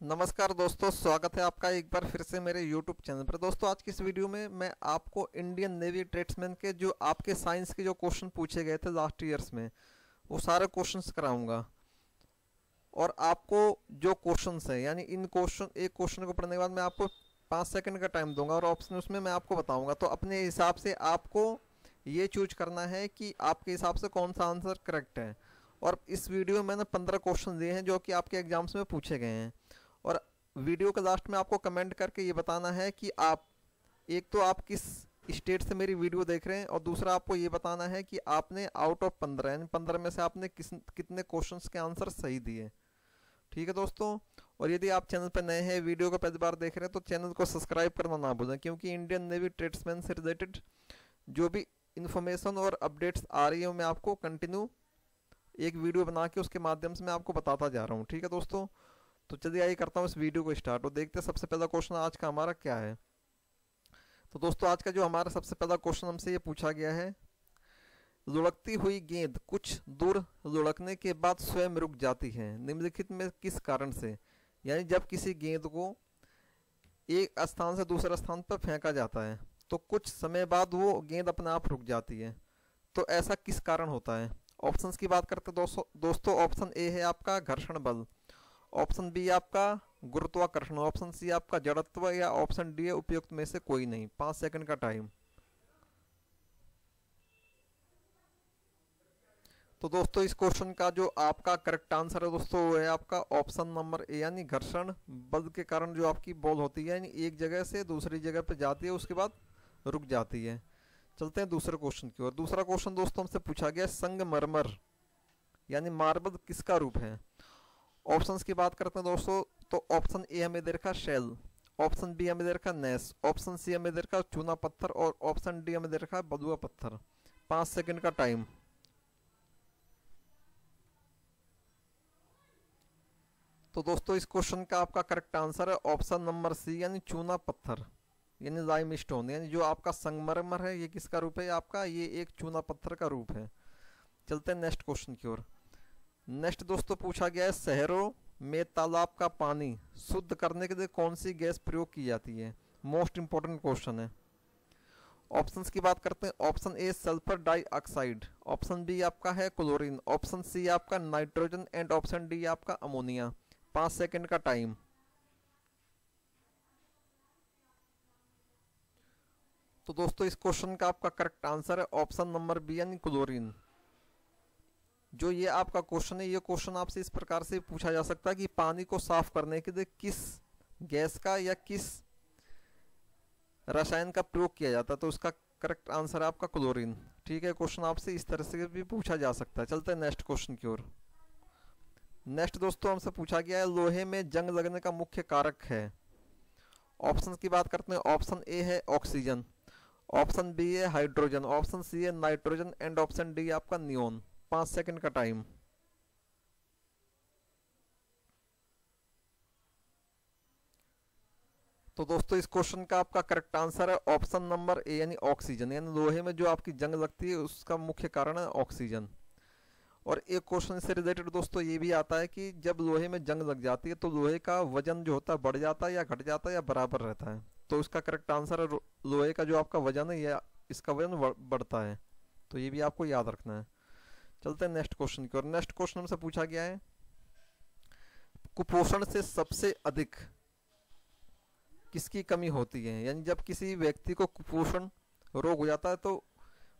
नमस्कार दोस्तों, स्वागत है आपका एक बार फिर से मेरे YouTube चैनल पर। दोस्तों, आज की इस वीडियो में मैं आपको इंडियन नेवी ट्रेड्समैन के जो आपके साइंस के जो क्वेश्चन पूछे गए थे लास्ट ईयर्स में, वो सारे क्वेश्चंस कराऊंगा। और आपको जो क्वेश्चंस हैं, यानी इन क्वेश्चन एक क्वेश्चन को पढ़ने के बाद मैं आपको 5 सेकंड का टाइम दूंगा और ऑप्शन उसमें मैं आपको बताऊंगा। तो अपने हिसाब से आपको ये चूज करना है कि आपके हिसाब से कौन सा आंसर करेक्ट है। और इस वीडियो में मैंने 15 क्वेश्चन दिए हैं जो कि आपके एग्जाम्स में पूछे गए हैं। और वीडियो के लास्ट में आपको कमेंट करके ये बताना है कि आप एक तो आप किस स्टेट से मेरी वीडियो देख रहे हैं, और दूसरा आपको ये बताना है कि आपने आउट ऑफ 15 यानी 15 में से आपने कितने क्वेश्चंस के आंसर सही दिए। ठीक है दोस्तों। और यदि आप चैनल पर नए हैं, वीडियो को पहली बार देख रहे हैं, तो चैनल को सब्सक्राइब करना ना भूलें, क्योंकि इंडियन नेवी ट्रेड्समैन से रिलेटेड जो भी इंफॉर्मेशन और अपडेट्स आ रही है मैं आपको कंटिन्यू एक वीडियो बना के उसके माध्यम से मैं आपको बताता जा रहा हूँ। ठीक है दोस्तों। तो चलिए आइए करता हूँ इस वीडियो को स्टार्ट और देखते हैं सबसे पहला क्वेश्चन आज का हमारा क्या है। तो दोस्तों, आज का जो हमारा सबसे पहला क्वेश्चन हमसे ये पूछा गया है, लुढ़कती हुई गेंद कुछ दूर लुढ़कने के बाद स्वयं रुक जाती है, निम्नलिखित में किस कारण से। यानी जब किसी गेंद को एक स्थान से दूसरे स्थान पर फेंका जाता है तो कुछ समय बाद वो गेंद अपने आप रुक जाती है। तो ऐसा किस कारण होता है। ऑप्शंस की बात करते हैं दोस्तों, ऑप्शन ए है आपका घर्षण बल, ऑप्शन बी आपका गुरुत्वाकर्षण, ऑप्शन सी आपका जड़त्व, या ऑप्शन डी है उपयुक्त में से कोई नहीं। 5 सेकंड का टाइम। तो दोस्तों, इस क्वेश्चन का जो आपका करेक्ट आंसर है दोस्तों, वो है आपका ऑप्शन नंबर ए, यानी घर्षण बल के कारण जो आपकी बॉल होती है, यानी एक जगह से दूसरी जगह पर जाती है, उसके बाद रुक जाती है। चलते हैं दूसरे क्वेश्चन की ओर। दूसरा क्वेश्चन दोस्तों हमसे पूछा गया, संगमरमर यानी मार्बल किसका रूप है। ऑप्शंस की बात करते हैं दोस्तों, तो ऑप्शन ए हमें दे रखा शेल, ऑप्शन बी हमें दे रखा नेस, ऑप्शन सी हमें दे रखा चूना पत्थर, और ऑप्शन डी हमें दे रखा बलुआ पत्थर। 5 सेकंड का टाइम। तो दोस्तों, इस क्वेश्चन का आपका करेक्ट आंसर है ऑप्शन नंबर सी, यानी चूना पत्थर, यानी लाइम स्टोन। यानी जो आपका संगमरमर है, ये किसका रूप है आपका, ये एक चूना पत्थर का रूप है। चलते हैं नेक्स्ट क्वेश्चन की ओर। नेक्स्ट दोस्तों पूछा गया है, शहरों में तालाब का पानी शुद्ध करने के लिए कौन सी गैस प्रयोग की जाती है। मोस्ट इंपॉर्टेंट क्वेश्चन है। ऑप्शंस की बात करते हैं, option A sulphur dioxide, option B आपका है क्लोरीन, ऑप्शन सी आपका नाइट्रोजन, एंड ऑप्शन डी आपका अमोनिया। 5 सेकंड का टाइम। तो दोस्तों, इस क्वेश्चन का आपका करेक्ट आंसर है ऑप्शन नंबर बी, यानी क्लोरीन। जो ये आपका क्वेश्चन है, ये क्वेश्चन आपसे इस प्रकार से पूछा जा सकता है कि पानी को साफ करने के लिए किस गैस का या किस रसायन का प्रयोग किया जाता है। तो उसका करेक्ट आंसर है आपका क्लोरीन। ठीक है, क्वेश्चन आपसे इस तरह से भी पूछा जा सकता है। चलते हैं नेक्स्ट क्वेश्चन की ओर। नेक्स्ट दोस्तों हमसे पूछा गया है, लोहे में जंग लगने का मुख्य कारक है। ऑप्शन की बात करते हैं, ऑप्शन ए है ऑक्सीजन, ऑप्शन बी है हाइड्रोजन, ऑप्शन सी है नाइट्रोजन, एंड ऑप्शन डी आपका नियोन। 5 सेकंड का टाइम। तो दोस्तों, इस क्वेश्चन का आपका करेक्ट आंसर है ऑप्शन नंबर ए, यानी ऑक्सीजन। यानी लोहे में जो आपकी जंग लगती है उसका मुख्य कारण है ऑक्सीजन। और एक क्वेश्चन से रिलेटेड दोस्तों ये भी आता है कि जब लोहे में जंग लग जाती है तो लोहे का वजन जो होता है बढ़ जाता है या घट जाता है या बराबर रहता है। तो इसका करेक्ट आंसर है लोहे का जो आपका वजन है या इसका वजन बढ़ता है। तो ये भी आपको याद रखना है। चलते हैं नेक्स्ट क्वेश्चन की ओर। नेक्स्ट क्वेश्चन हमसे पूछा गया है, कुपोषण से सबसे अधिक किसकी कमी होती है। यानी जब किसी व्यक्ति को कुपोषण रोग हो जाता है तो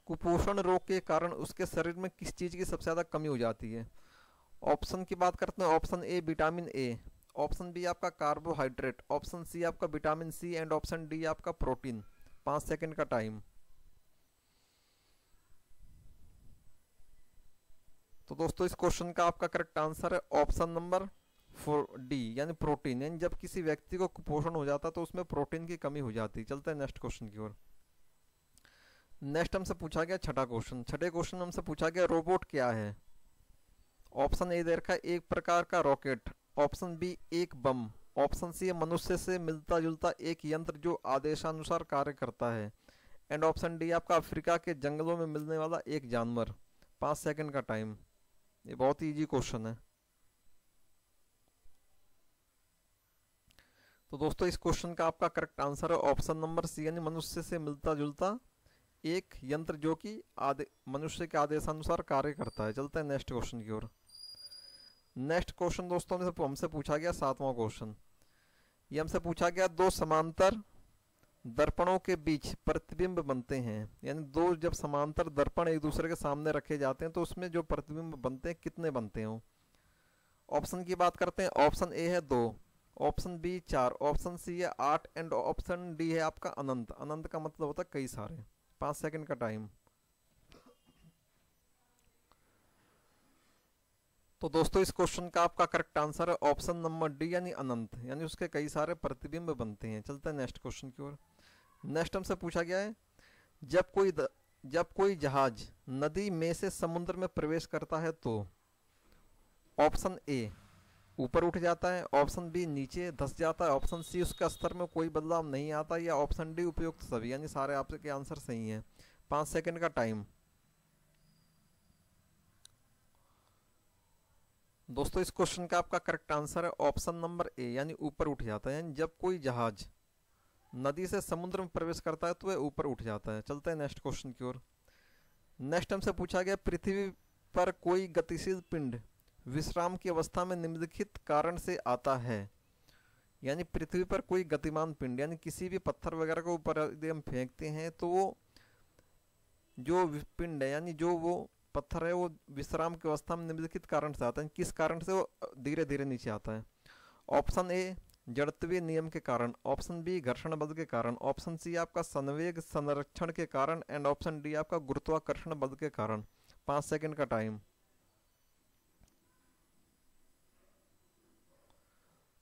कुपोषण रोग के कारण उसके शरीर में किस चीज़ की सबसे ज़्यादा कमी हो जाती है। ऑप्शन की बात करते हैं, option A vitamin A, option B आपका कार्बोहाइड्रेट, ऑप्शन सी आपका vitamin C, and option D आपका प्रोटीन। 5 सेकंड का टाइम। तो दोस्तों, इस क्वेश्चन का आपका करेक्ट आंसर है ऑप्शन नंबर 4 डी, यानी प्रोटीन। यानी जब किसी व्यक्ति को कुपोषण हो जाता है तो उसमें प्रोटीन की कमी हो जाती है। चलते हैं नेक्स्ट क्वेश्चन की ओर। नेक्स्ट हमसे पूछा गया छठा क्वेश्चन। छठे क्वेश्चन हमसे पूछा गया, रोबोट क्या है। ऑप्शन ए दे रखा है एक प्रकार का रॉकेट, ऑप्शन बी एक बम, ऑप्शन सी मनुष्य से मिलता जुलता एक यंत्र जो आदेशानुसार कार्य करता है, एंड ऑप्शन डी आपका अफ्रीका के जंगलों में मिलने वाला एक जानवर। 5 सेकंड का टाइम। ये बहुत ही इजी क्वेश्चन है। तो दोस्तों इस क्वेश्चन का आपका करेक्ट आंसर है ऑप्शन नंबर सी, यानी मनुष्य से मिलता जुलता एक यंत्र जो कि मनुष्य के आदेशानुसार कार्य करता है। चलते हैं नेक्स्ट क्वेश्चन की ओर। नेक्स्ट क्वेश्चन दोस्तों हमसे पूछा गया 7वां क्वेश्चन। ये हमसे पूछा गया दो समांतर दर्पणों के बीच प्रतिबिंब बनते हैं, यानी दो जब समांतर दर्पण एक दूसरे के सामने रखे जाते हैं तो उसमें जो प्रतिबिंब बनते हैं कितने बनते हो। ऑप्शन की बात करते हैं। ऑप्शन ए है 2, ऑप्शन बी 4, ऑप्शन सी है 8 एंड ऑप्शन डी है आपका अनंत। अनंत का मतलब होता है कई सारे। 5 सेकंड का टाइम। तो दोस्तों इस क्वेश्चन का आपका करेक्ट आंसर है ऑप्शन नंबर डी, यानी अनंत, यानी उसके कई सारे प्रतिबिंब बनते हैं। चलते हैं नेक्स्ट क्वेश्चन की ओर। नेक्स्ट हमसे पूछा गया है जब कोई जहाज नदी में से समुद्र में प्रवेश करता है तो ऑप्शन ए ऊपर उठ जाता है, ऑप्शन बी नीचे धंस जाता है, ऑप्शन सी उसका स्तर में कोई बदलाव नहीं आता, या ऑप्शन डी उपयुक्त सभी, यानी सारे आपके आंसर सही हैं। 5 सेकंड का टाइम। दोस्तों इस क्वेश्चन का आपका करेक्ट आंसर है ऑप्शन नंबर ए, यानी ऊपर उठ जाता है। यानी जब कोई जहाज नदी से समुद्र में प्रवेश करता है तो वह ऊपर उठ जाता है। चलते हैं नेक्स्ट क्वेश्चन की ओर। नेक्स्ट हमसे पूछा गया पृथ्वी पर कोई गतिशील पिंड विश्राम की अवस्था में निम्नलिखित कारण से आता है। यानी पृथ्वी पर कोई गतिमान पिंड, यानी किसी भी पत्थर वगैरह को ऊपर यदि हम फेंकते हैं तो वो जो पिंड है, यानी जो वो पत्थर है, वो विश्राम की अवस्था में निम्नलिखित कारण से आता है। किस कारण से वो धीरे धीरे नीचे आता है। ऑप्शन ए जड़त्वीय नियम के कारण, ऑप्शन बी घर्षण बल के कारण, ऑप्शन सी आपका संवेग संरक्षण के कारण एंड ऑप्शन डी आपका गुरुत्वाकर्षण बल के कारण। 5 सेकंड का टाइम।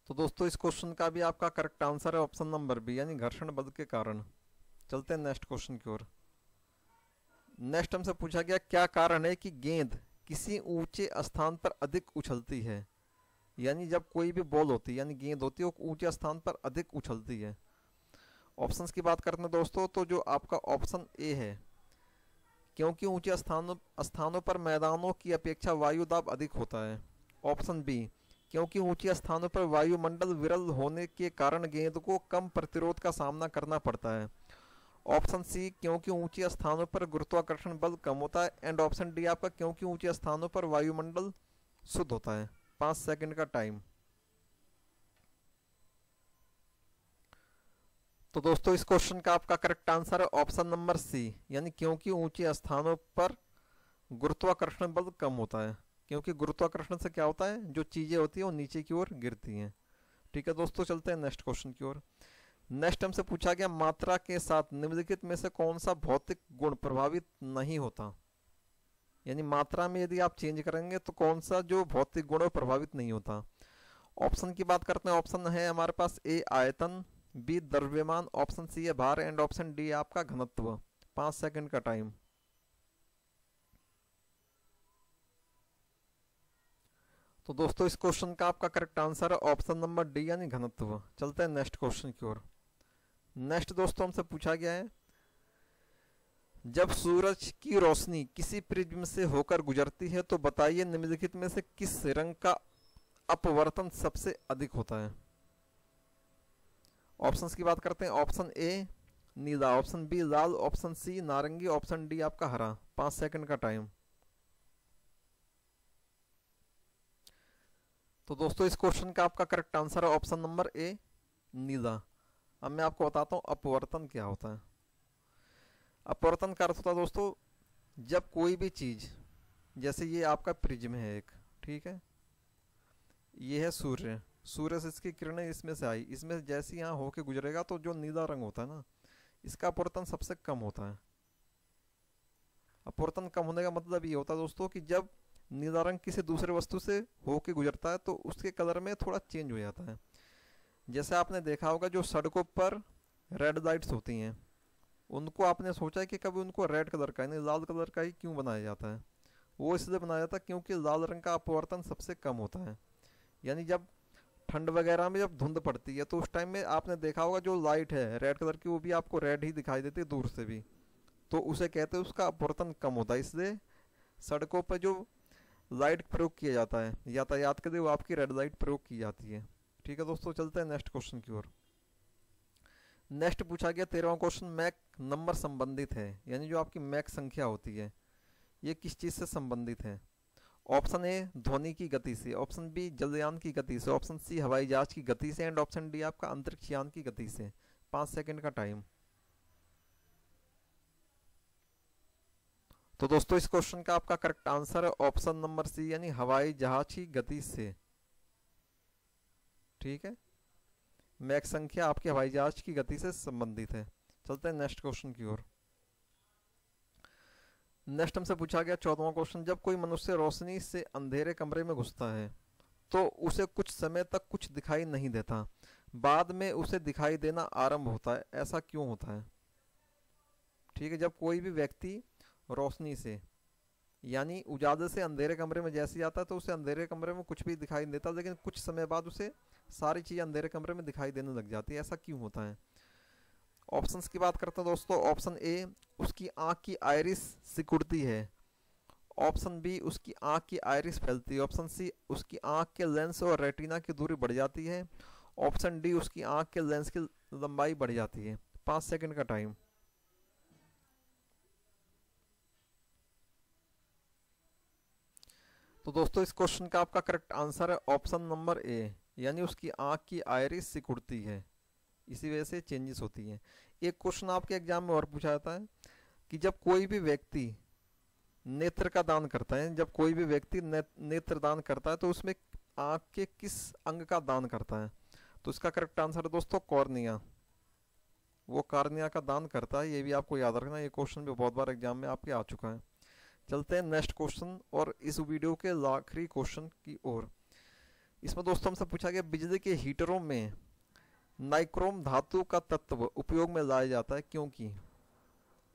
तो दोस्तों इस क्वेश्चन का भी आपका करेक्ट आंसर है ऑप्शन नंबर बी, यानी घर्षण बल के कारण। चलते हैं नेक्स्ट क्वेश्चन की ओर। नेक्स्ट हमसे पूछा गया क्या कारण है कि गेंद किसी ऊंचे स्थान पर अधिक उछलती है। यानी जब कोई भी बॉल होती है, यानी गेंद होती है, वो ऊंचे स्थान पर अधिक उछलती है। ऑप्शंस की बात करते हैं दोस्तों, तो जो आपका ऑप्शन ए है, क्योंकि ऊंचे स्थानों पर मैदानों की अपेक्षा वायु दाब अधिक होता है। ऑप्शन बी क्योंकि ऊंचे स्थानों पर वायुमंडल विरल होने के कारण गेंद को कम प्रतिरोध का सामना करना पड़ता है। ऑप्शन सी क्योंकि ऊंचे स्थानों पर गुरुत्वाकर्षण बल कम होता है एंड ऑप्शन डी आपका क्योंकि ऊंचे स्थानों पर वायुमंडल शुद्ध होता है। 5 सेकंड का टाइम। तो दोस्तों इस क्वेश्चन का आपका करेक्ट आंसर है ऑप्शन नंबर सी, यानी क्योंकि ऊंचे स्थानों पर गुरुत्वाकर्षण बल कम होता है। क्योंकि गुरुत्वाकर्षण से क्या होता है, जो चीजें होती है वो नीचे की ओर गिरती हैं। ठीक है दोस्तों, चलते हैं नेक्स्ट क्वेश्चन की ओर। नेक्स्ट हमसे पूछा गया मात्रा के साथ निम्नलिखित में से कौन सा भौतिक गुण प्रभावित नहीं होता। यानी मात्रा में यदि आप चेंज करेंगे तो कौन सा जो भौतिक गुण प्रभावित नहीं होता। ऑप्शन की बात करते हैं। ऑप्शन है हमारे पास ए आयतन, बी द्रव्यमान, ऑप्शन सी है भार एंड ऑप्शन डी आपका घनत्व। 5 सेकंड का टाइम। तो दोस्तों इस क्वेश्चन का आपका करेक्ट आंसर है ऑप्शन नंबर डी, यानी घनत्व। चलते हैं नेक्स्ट क्वेश्चन की ओर। नेक्स्ट दोस्तों हमसे पूछा गया है जब सूरज की रोशनी किसी प्रिज्म से होकर गुजरती है तो बताइए निम्नलिखित में से किस रंग का अपवर्तन सबसे अधिक होता है। ऑप्शंस की बात करते हैं। ऑप्शन ए नीला, ऑप्शन बी लाल, ऑप्शन सी नारंगी, ऑप्शन डी आपका हरा। 5 सेकंड का टाइम। तो दोस्तों इस क्वेश्चन का आपका करेक्ट आंसर है ऑप्शन नंबर ए नीला। अब मैं आपको बताता हूं अपवर्तन क्या होता है। अपवर्तन का अर्थ होता है दोस्तों जब कोई भी चीज, जैसे ये आपका प्रिज्म है एक, ठीक है, ये है सूर्य, सूर्य से इसकी किरणें इसमें से आई, इसमें जैसे यहाँ होके गुजरेगा तो जो नीला रंग होता है ना, इसका अपवर्तन सबसे कम होता है। अपवर्तन कम होने का मतलब ये होता है दोस्तों कि जब नीला रंग किसी दूसरे वस्तु से होके गुजरता है तो उसके कलर में थोड़ा चेंज हो जाता है। जैसे आपने देखा होगा जो सड़कों पर रेड लाइट्स होती हैं, उनको आपने सोचा है कि कभी उनको रेड कलर का यानी लाल कलर का ही क्यों बनाया जाता है। वो इसलिए बनाया जाता है क्योंकि लाल रंग का अपवर्तन सबसे कम होता है। यानी जब ठंड वगैरह में जब धुंध पड़ती है तो उस टाइम में आपने देखा होगा जो लाइट है रेड कलर की, वो भी आपको रेड ही दिखाई देती है दूर से भी, तो उसे कहते हैं उसका अपवर्तन कम होता है। इसलिए सड़कों पर जो लाइट प्रयोग किया जाता है यातायात के लिए, वो आपकी रेड लाइट प्रयोग की जाती है। ठीक है दोस्तों, चलते हैं नेक्स्ट क्वेश्चन की ओर। नेक्स्ट पूछा गया 13वां क्वेश्चन, मैक नंबर संबंधित है, यानी जो आपकी मैक संख्या होती है ये किस चीज़ से संबंधित है? ऑप्शन ए ध्वनि की गति से, ऑप्शन बी जलयान की गति से, ऑप्शन सी हवाई जहाज की गति से, एंड ऑप्शन डी आपका अंतरिक्ष यान की गति से। 5 सेकंड का टाइम। तो दोस्तों इस क्वेश्चन का आपका करेक्ट आंसर है ऑप्शन नंबर सी, यानी हवाई जहाज की गति से। ठीक है, मैक संख्या आपके हवाई जहाज की गति से संबंधित है। चलते हैं नेक्स्ट क्वेश्चन की ओर। नेक्स्ट हमसे पूछा गया 14वां क्वेश्चन, जब कोई मनुष्य रोशनी से अंधेरे कमरे में घुसता है तो उसे कुछ समय तक कुछ दिखाई नहीं देता, बाद में उसे दिखाई देना आरंभ होता है, ऐसा क्यों होता है? ठीक है, जब कोई भी व्यक्ति रोशनी से यानी उजाले से अंधेरे कमरे में जैसे आता है तो उसे अंधेरे कमरे में कुछ भी दिखाई नहीं देता, लेकिन कुछ समय बाद उसे सारी चीज़ें अंधेरे कमरे में दिखाई देने लग जाती है, ऐसा क्यों होता है? ऑप्शंस की बात करते हैं दोस्तों। ऑप्शन ए उसकी आंख की आइरिस सिकुड़ती है, ऑप्शन बी उसकी आंख की आइरिस फैलती है, ऑप्शन सी उसकी आंख के लेंस और रेटिना की दूरी बढ़ जाती है, ऑप्शन डी उसकी आंख के लेंस की लंबाई बढ़ जाती है। 5 सेकंड का टाइम। तो दोस्तों इस क्वेश्चन का आपका करेक्ट आंसर है ऑप्शन नंबर ए, यानी उसकी आंख की आइरिस सिकुड़ती है, इसी वजह से चेंजेस होती हैं। एक क्वेश्चन आपके एग्जाम में और पूछा जाता है कि जब कोई भी व्यक्ति नेत्र का दान करता है, जब कोई भी व्यक्ति नेत्र दान करता है तो उसमें आंख के किस अंग का दान करता है? तो इसका करेक्ट आंसर है दोस्तों कॉर्निया, वो कॉर्निया का दान करता है, ये भी आपको याद रखना, ये क्वेश्चन भी बहुत बार एग्जाम में आपके आ चुका है। चलते हैं नेक्स्ट क्वेश्चन और इस वीडियो के आखिरी क्वेश्चन की ओर। इसमें दोस्तों हमसे पूछा गया बिजली के हीटरों में नाइक्रोम धातु का तत्व उपयोग में लाया जाता है क्योंकि?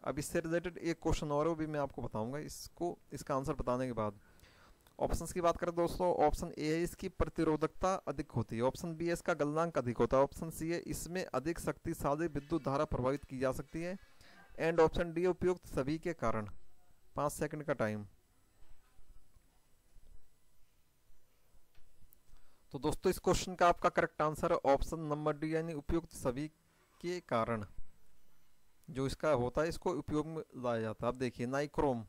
अब इससे रिलेटेड एक क्वेश्चन और है, वो भी मैं आपको बताऊंगा इसको, इसका आंसर बताने के बाद। ऑप्शंस की बात करें दोस्तों, ऑप्शन ए है इसकी प्रतिरोधकता अधिक होती है, ऑप्शन बी है इसका गलनांक अधिक होता है, ऑप्शन सी है इसमें अधिक शक्तिशाली विद्युत धारा प्रभावित की जा सकती है, एंड ऑप्शन डी उपयुक्त सभी के कारण। 5 सेकंड का टाइम। तो दोस्तों इस क्वेश्चन का आपका करेक्ट आंसर है ऑप्शन नंबर डी, यानी उपयुक्त सभी के कारण जो इसका होता है इसको उपयोग में लाया जाता है। अब देखिए नाइक्रोम,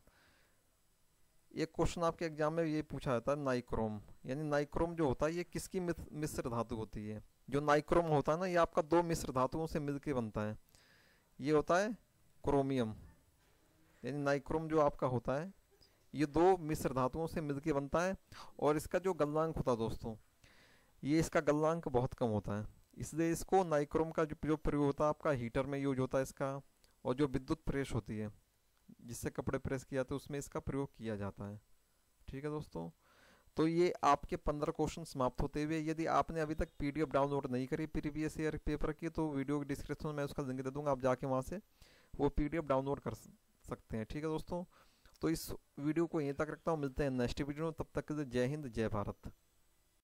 एक क्वेश्चन आपके एग्जाम में ये पूछा जाता है नाइक्रोम, यानी नाइक्रोम जो होता है ये किसकी मिश्र धातु होती है? जो नाइक्रोम होता है ना, ये आपका दो मिश्र धातुओं से मिलकर बनता है, ये होता है क्रोमियम, यानी नाइक्रोम जो आपका होता है ये दो मिश्र धातुओं से मिलकर बनता है, और इसका जो गलनांक होता है दोस्तों, ये इसका गलनांक बहुत कम होता है, इसलिए इसको नाइक्रोम का जो प्रयोग होता है आपका हीटर में यूज होता है इसका, और जो विद्युत प्रेस होती है जिससे कपड़े प्रेस किया जाते हैं उसमें इसका प्रयोग किया जाता है। ठीक है दोस्तों, तो ये आपके 15 क्वेश्चन समाप्त होते हुए। यदि आपने अभी तक पीडीएफ डाउनलोड नहीं करी प्रीवियस ईयर पेपर की, तो वीडियो के डिस्क्रिप्शन में उसका लिंक दे दूंगा, आप जाके वहाँ से वो पीडीएफ डाउनलोड कर सकते हैं। ठीक है दोस्तों, तो इस वीडियो को यहीं तक रखता हूँ, मिलते हैं नेक्स्ट वीडियो में, तब तक के लिए जय हिंद जय भारत।